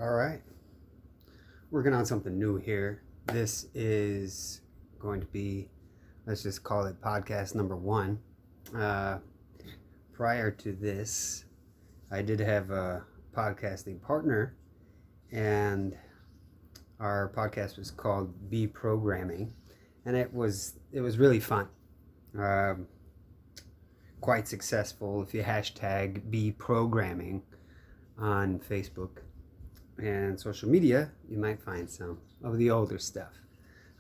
All right. Working on something new here. This is going to be, let's just call it podcast number one. Uh, Prior to this, I did have a podcasting partner, and our podcast was called Be Programming, and it was really fun. Um, Quite successful. If you hashtag Be Programming on Facebook and social media, you might find some of the older stuff.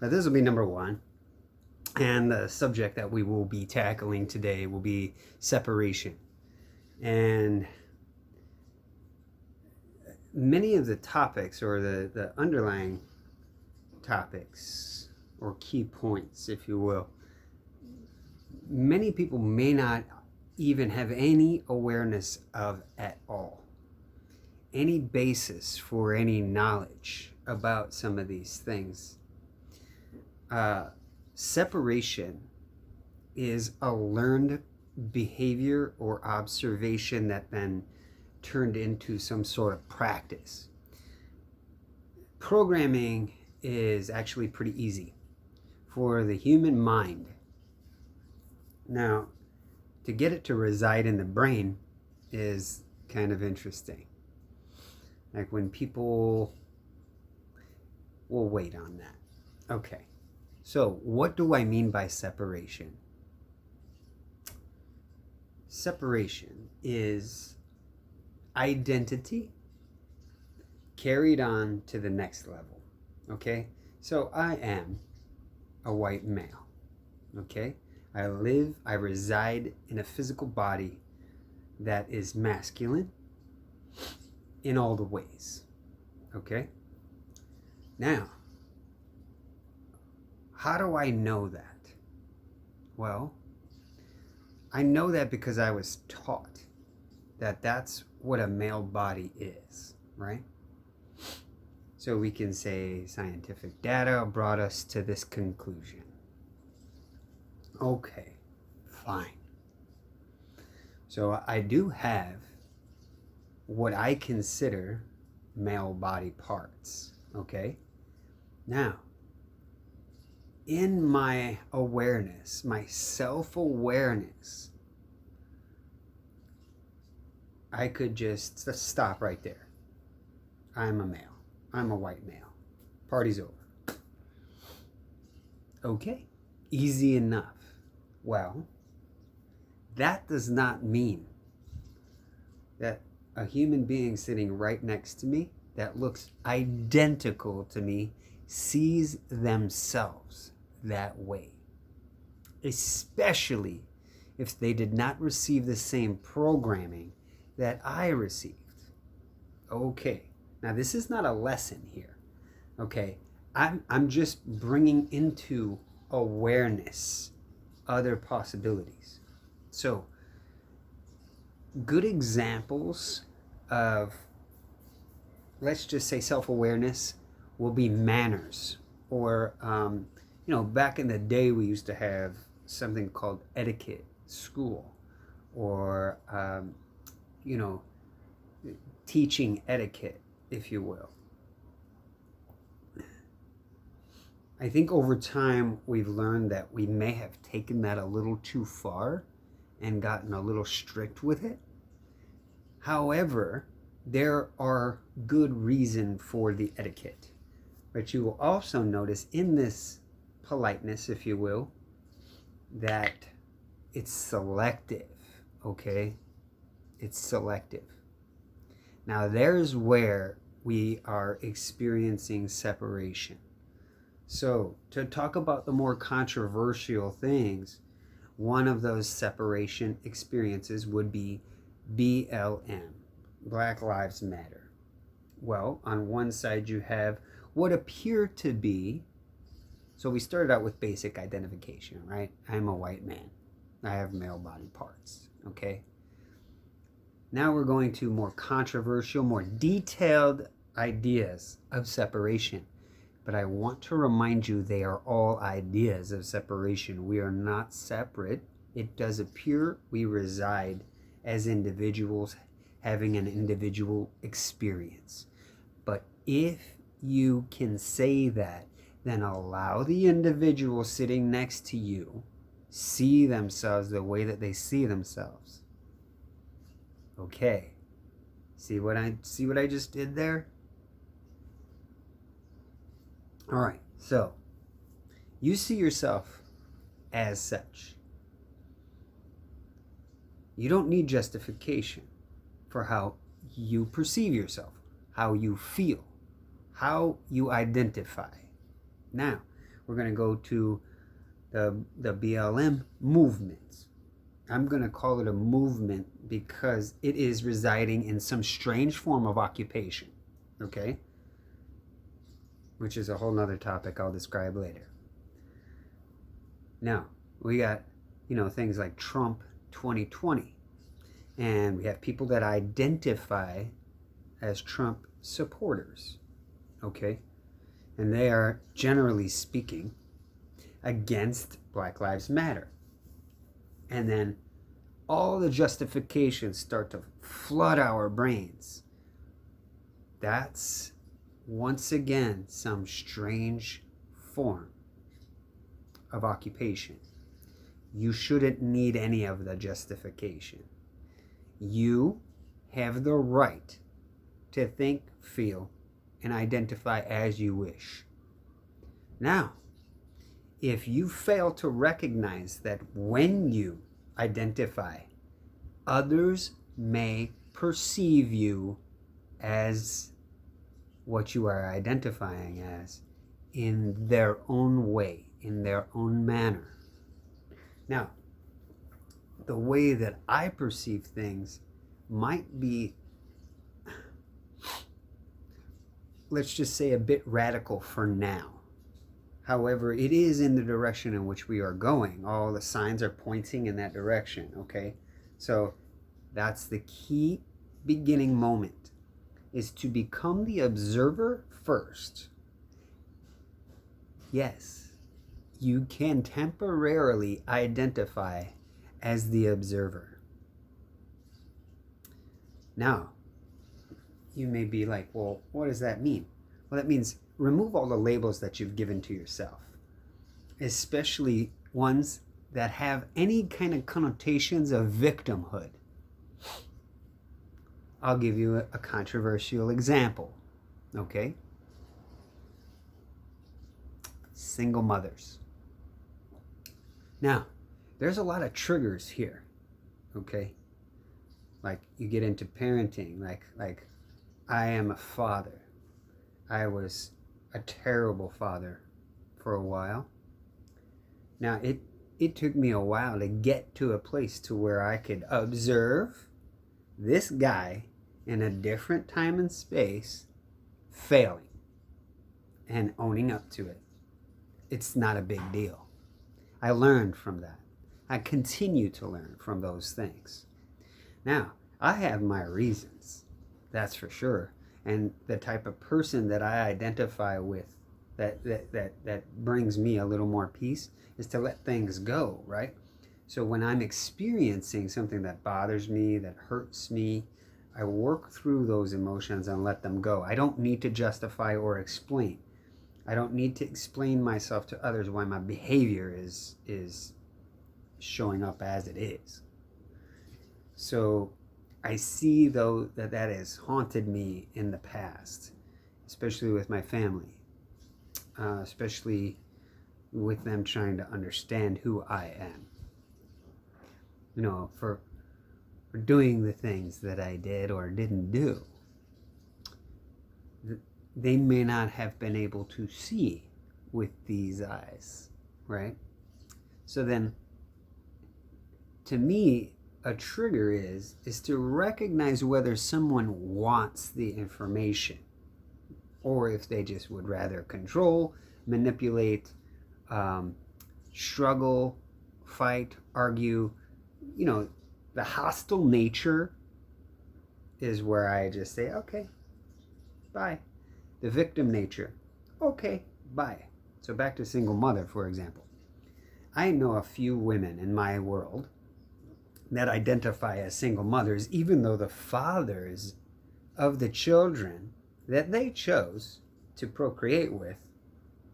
Now, this will be number one. And the subject that we will be tackling today will be separation. And many of the topics, or the underlying topics or key points, if you will, many people may not even have any awareness of at all, any basis for any knowledge about some of these things. Separation is a learned behavior or observation that then turned into some sort of practice. Programming is actually pretty easy for the human mind. Now, to get it to reside in the brain is kind of interesting. Like when people will wait on that. Okay. So, what do I mean by separation? Separation is identity carried on to the next level. Okay? So, I am a white male. Okay? I reside in a physical body that is masculine in all the ways. Okay? Now, how do I know that? Well, I know that because I was taught that that's what a male body is, right? So we can say scientific data brought us to this conclusion. Okay, fine. So I do have what I consider male body parts, okay? Now, in my awareness, my self-awareness, I could just stop right there. I'm a male. I'm a white male. Party's over. Okay, easy enough. Well, that does not mean that a human being sitting right next to me that looks identical to me sees themselves that way, especially if they did not receive the same programming that I received. Okay, now this is not a lesson here. Okay, I'm just bringing into awareness other possibilities. So, good examples of, let's just say, self-awareness will be manners. Or, back in the day, we used to have something called etiquette school, or, teaching etiquette, if you will. I think over time we've learned that we may have taken that a little too far and gotten a little strict with it. However, there are good reason for the etiquette. But you will also notice in this politeness, if you will, that it's selective, okay? It's selective. Now there's where we are experiencing separation. So, to talk about the more controversial things, one of those separation experiences would be BLM, Black Lives Matter. Well, on one side you have what appear to be, so we started out with basic identification, right? I'm a white man. I have male body parts, okay? Now we're going to more controversial, more detailed ideas of separation. But I want to remind you, they are all ideas of separation. We are not separate. It does appear we reside as individuals having an individual experience. But if you can say that, then allow the individual sitting next to you see themselves the way that they see themselves. Okay. See what I just did there? All right. So, you see yourself as such. You don't need justification for how you perceive yourself, how you feel, how you identify. Now, we're going to go to the BLM movements. I'm going to call it a movement because it is residing in some strange form of occupation, okay? Which is a whole nother topic I'll describe later. Now, we got, things like Trump 2020. And we have people that identify as Trump supporters, okay? And they are, generally speaking, against Black Lives Matter. And then all the justifications start to flood our brains. That's, once again, some strange form of occupation. You shouldn't need any of the justification. You have the right to think, feel, and identify as you wish. Now, if you fail to recognize that when you identify, others may perceive you as what you are identifying as in their own way, in their own manner. Now, the way that I perceive things might be, let's just say, a bit radical for now. However, it is in the direction in which we are going. All the signs are pointing in that direction, okay? So that's the key beginning moment, is to become the observer first. Yes, you can temporarily identify as the observer. Now, you may be like, well, what does that mean? Well, that means remove all the labels that you've given to yourself, especially ones that have any kind of connotations of victimhood. I'll give you a controversial example, okay? Single mothers. Now, there's a lot of triggers here, okay? Like, you get into parenting, like I am a father. I was a terrible father for a while. Now, it took me a while to get to a place to where I could observe this guy in a different time and space failing and owning up to it. It's not a big deal. I learned from that. I continue to learn from those things. Now, I have my reasons, that's for sure. And the type of person that I identify with that brings me a little more peace is to let things go, right? So when I'm experiencing something that bothers me, that hurts me, I work through those emotions and let them go. I don't need to justify or explain. I don't need to explain myself to others why my behavior is showing up as it is. So I see, though, that has haunted me in the past, especially with my family, especially with them trying to understand who I am. For doing the things that I did or didn't do. They may not have been able to see with these eyes, right? So then, to me, a trigger is to recognize whether someone wants the information or if they just would rather control, manipulate, struggle, fight, argue. The hostile nature is where I just say, okay, bye. The victim nature, okay, bye. So back to single mother, for example. I know a few women in my world that identify as single mothers, even though the fathers of the children that they chose to procreate with,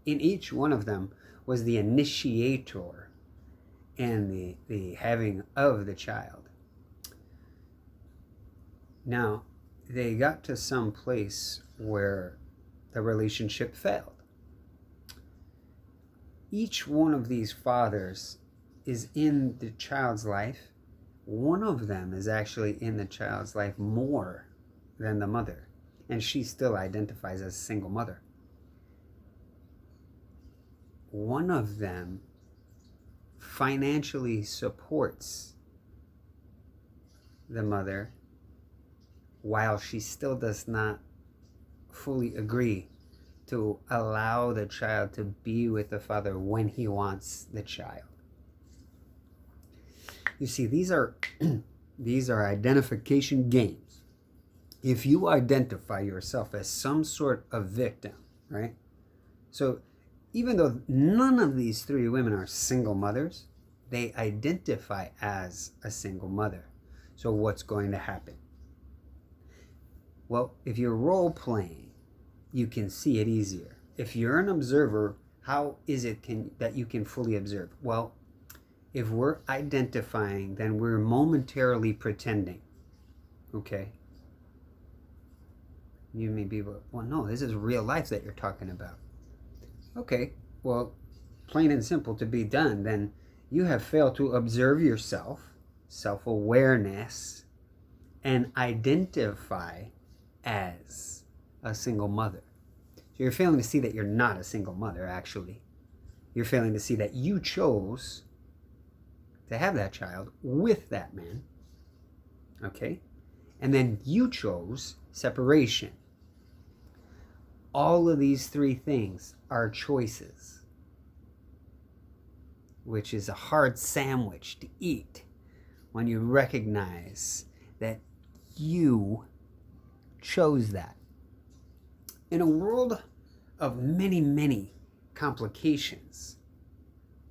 in each one of them was the initiator and the having of the child. Now, they got to some place where the relationship failed. Each one of these fathers is in the child's life. One of them is actually in the child's life more than the mother, and she still identifies as a single mother. One of them financially supports the mother while she still does not fully agree to allow the child to be with the father when he wants the child. You see, these are identification games. If you identify yourself as some sort of victim, right? So even though none of these three women are single mothers, they identify as a single mother. So what's going to happen? Well, if you're role playing, you can see it easier. If you're an observer, how is it that you can fully observe? Well, if we're identifying, then we're momentarily pretending. Okay? You may be, well, no, this is real life that you're talking about. Okay, well, plain and simple to be done, then you have failed to observe yourself, self-awareness, and identify as a single mother. So you're failing to see that you're not a single mother, actually. You're failing to see that you chose to have that child with that man, okay? And then you chose separation. All of these three things are choices, which is a hard sandwich to eat when you recognize that you chose that. In a world of many, many complications,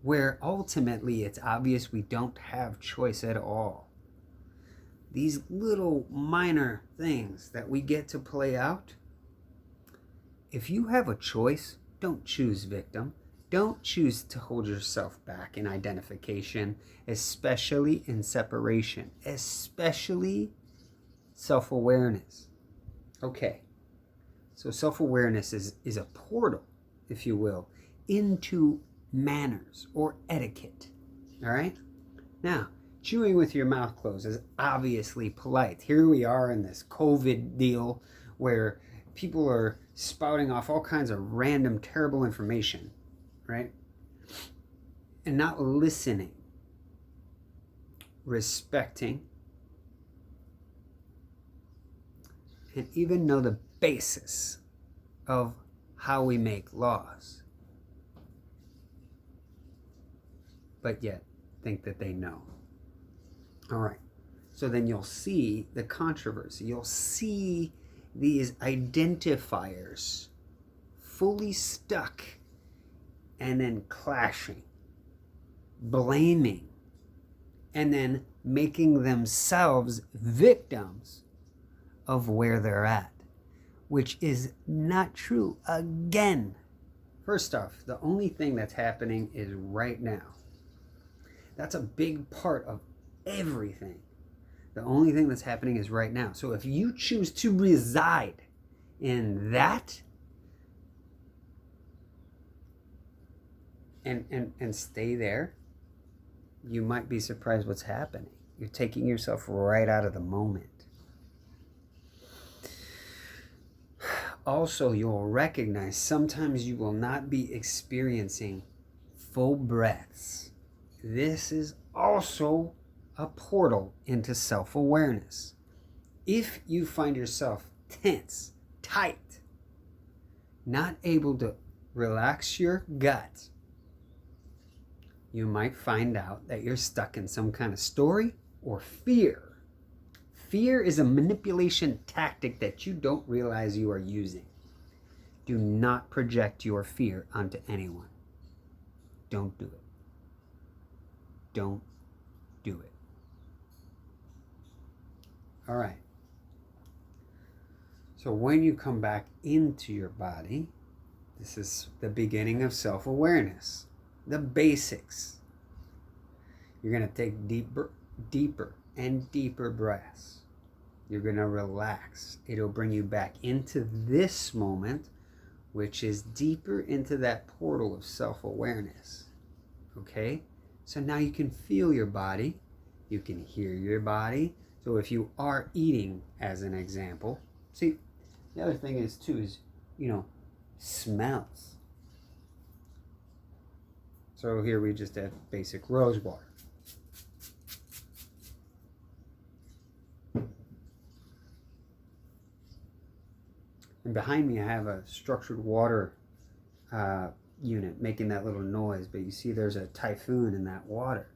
where ultimately it's obvious we don't have choice at all, these little minor things that we get to play out, if you have a choice, don't choose victim. Don't choose to hold yourself back in identification, especially in separation, especially self-awareness. Okay, so self-awareness is a portal, if you will, into manners or etiquette. All right? Now, chewing with your mouth closed is obviously polite. Here we are in this COVID deal where people are spouting off all kinds of random, terrible information, right? And not listening, respecting, and even know the basis of how we make laws. But yet think that they know. All right. So then you'll see the controversy. You'll see these identifiers fully stuck and then clashing, blaming, and then making themselves victims of where they're at, which is not true. Again, first off, the only thing that's happening is right now. That's a big part of everything. The only thing that's happening is right now. So if you choose to reside in that and stay there, you might be surprised what's happening. You're taking yourself right out of the moment. Also, you'll recognize sometimes you will not be experiencing full breaths. This is also a portal into self-awareness. If you find yourself tense, tight, not able to relax your gut, you might find out that you're stuck in some kind of story or fear. Fear is a manipulation tactic that you don't realize you are using. Do not project your fear onto anyone. Don't do it. Don't do it. All right. So when you come back into your body, this is the beginning of self-awareness, the basics. You're going to take deeper and deeper breaths. You're going to relax. It'll bring you back into this moment, which is deeper into that portal of self-awareness. Okay? So now you can feel your body. You can hear your body. So if you are eating, as an example, see, the other thing is too is, smells. So here we just have basic rose water. And behind me I have a structured water unit making that little noise, but you see there's a typhoon in that water.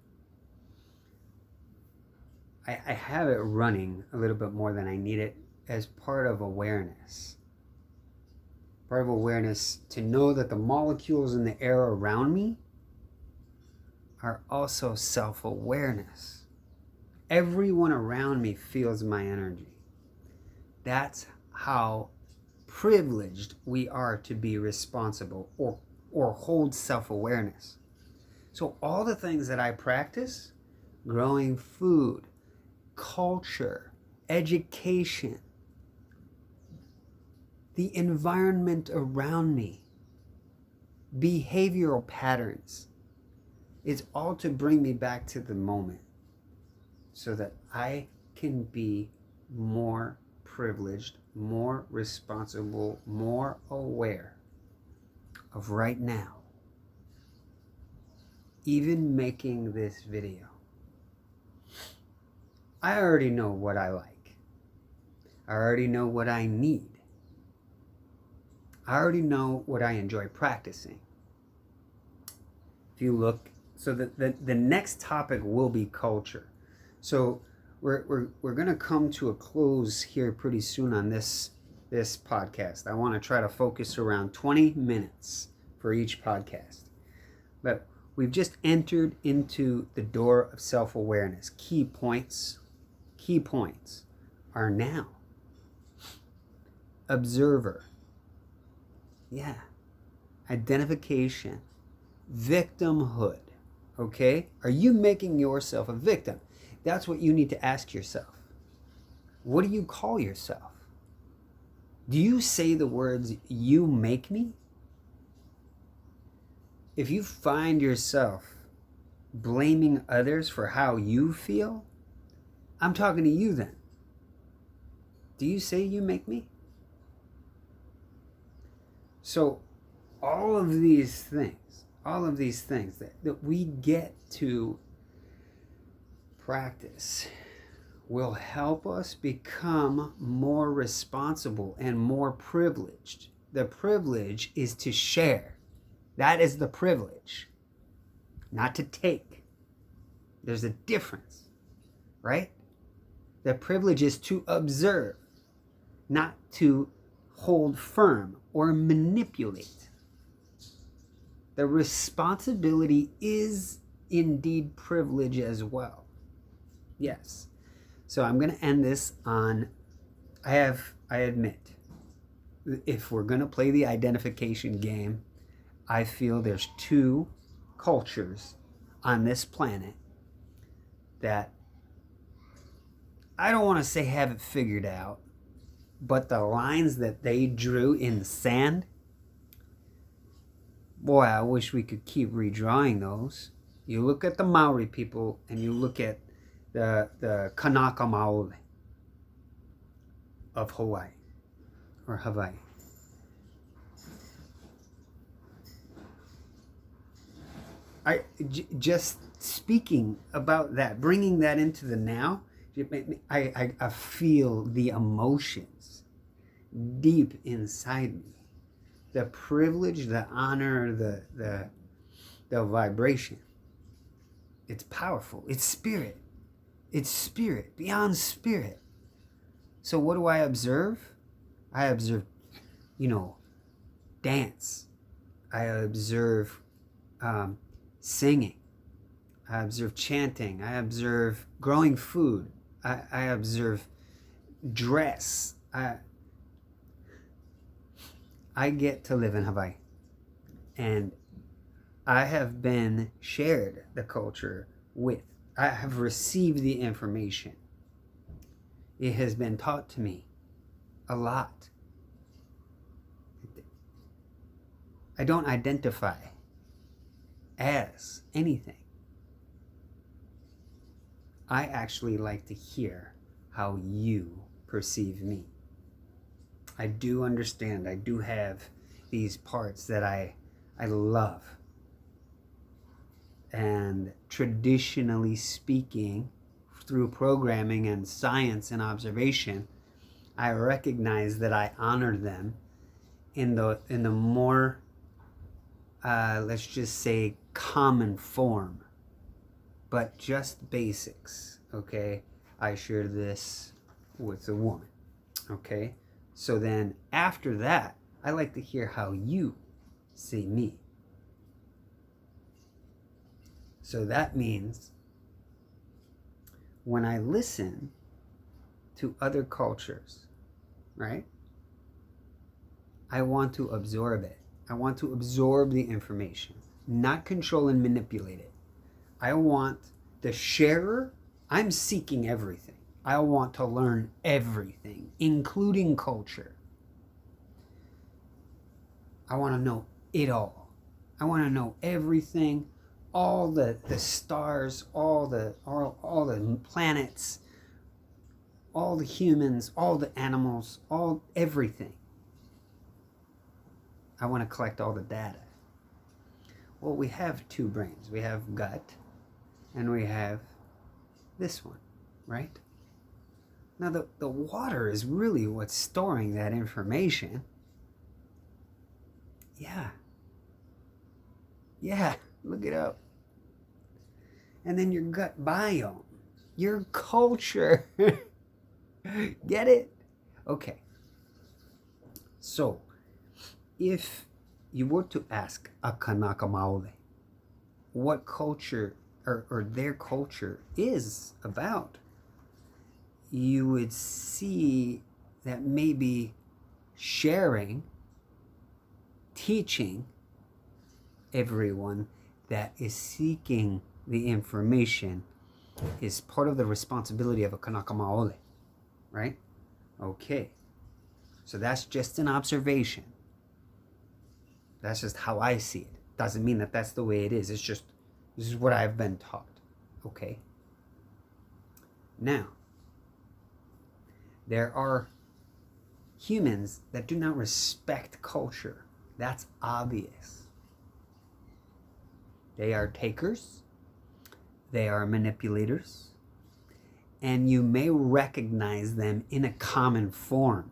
I have it running a little bit more than I need it as part of awareness. Part of awareness to know that the molecules in the air around me are also self-awareness. Everyone around me feels my energy. That's how privileged we are to be responsible or hold self-awareness. So all the things that I practice, growing food, culture, education, the environment around me, behavioral patterns, is all to bring me back to the moment so that I can be more privileged, more responsible, more aware of right now. Even making this video, I already know what I like. I already know what I need. I already know what I enjoy practicing. If you look, so the next topic will be culture. So we're going to come to a close here pretty soon on this podcast. I want to try to focus around 20 minutes for each podcast. But we've just entered into the door of self-awareness. Key points are now. Observer. Yeah. Identification. Victimhood. Okay? Are you making yourself a victim? That's what you need to ask yourself. What do you call yourself? Do you say the words, "you make me"? If you find yourself blaming others for how you feel, I'm talking to you then. Do you say "you make me"? So all of these things that we get to practice will help us become more responsible and more privileged. The privilege is to share. That is the privilege, not to take. There's a difference, right? The privilege is to observe, not to hold firm or manipulate. The responsibility is indeed privilege as well. Yes. So I'm going to end this on, I admit, if we're going to play the identification game, I feel there's two cultures on this planet that I don't want to say have it figured out, but the lines that they drew in the sand, boy, I wish we could keep redrawing those. You look at the Maori people and you look at the Kanaka Maoli of Hawaii. Just speaking about that, bringing that into the now, I feel the emotions deep inside me. The privilege, the honor, the vibration. It's powerful. It's spirit. It's spirit, beyond spirit. So what do I observe? I observe, dance. I observe singing. I observe chanting. I observe growing food. I observe dress. I get to live in Hawaii, and I have been shared the culture with. I have received the information. It has been taught to me a lot. I don't identify as anything. I actually like to hear how you perceive me. I do understand. I do have these parts that I love. And traditionally speaking, through programming and science and observation, I recognize that I honor them in the more let's just say common form, but just basics. Okay, I share this with a woman. Okay, so then after that, I like to hear how you see me. So that means when I listen to other cultures, right, I want to absorb it. I want to absorb the information, not control and manipulate it. I want the sharer, I'm seeking everything. I want to learn everything, including culture. I want to know it all. I want to know everything, all the stars, all the planets, all the humans, all the animals, everything. I want to collect all the data. Well, we have two brains. We have gut and we have this one, right? Now, the water is really what's storing that information. Yeah, look it up. And then your gut biome, your culture. Get it? Okay. So, if you were to ask a Kanaka Maoli what culture or their culture is about, you would see that maybe sharing, teaching everyone that is seeking the information is part of the responsibility of a Kanaka Maoli, right? Okay. So that's just an observation. That's just how I see it. Doesn't mean that that's the way it is. It's just, this is what I've been taught. Okay? Now, there are humans that do not respect culture. That's obvious. They are takers. They are manipulators. And you may recognize them in a common form.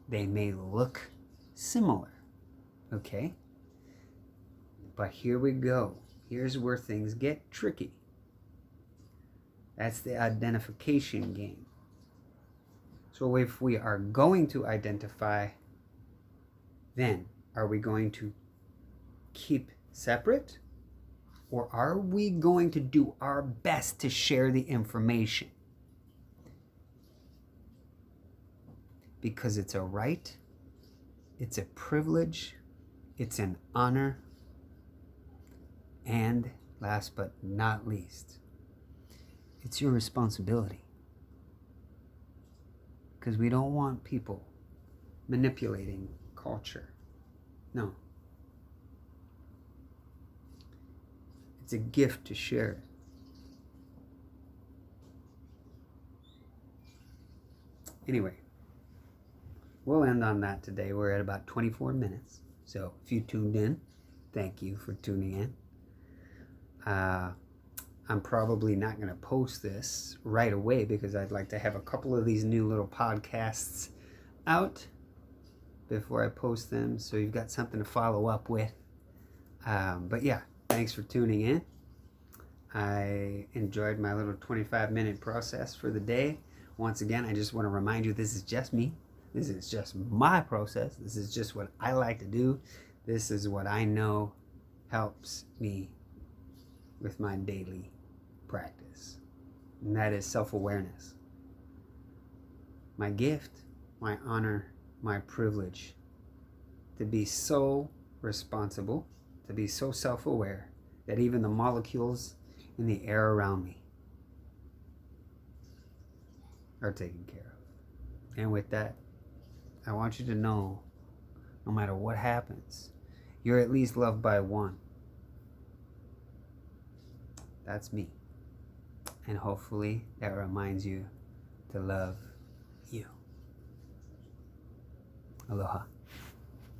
They may look similar. Okay? But here we go. Here's where things get tricky. That's the identification game. So if we are going to identify, then are we going to keep separate? Or are we going to do our best to share the information? Because it's a right, it's a privilege, it's an honor, and last but not least, it's your responsibility. Because we don't want people manipulating culture. No. It's a gift to share. Anyway, we'll end on that today. We're at about 24 minutes. So if you tuned in, thank you for tuning in. I'm probably not going to post this right away because I'd like to have a couple of these new little podcasts out before I post them, so you've got something to follow up with. But yeah, thanks for tuning in. I enjoyed my little 25-minute process for the day. Once again, I just want to remind you, this is just me. This is just my process. This is just what I like to do. This is what I know helps me with my daily practice. And that is self-awareness. My gift, my honor, my privilege to be so responsible, to be so self-aware that even the molecules in the air around me are taken care of. And with that, I want you to know, no matter what happens, you're at least loved by one. That's me. And hopefully that reminds you to love you. Aloha.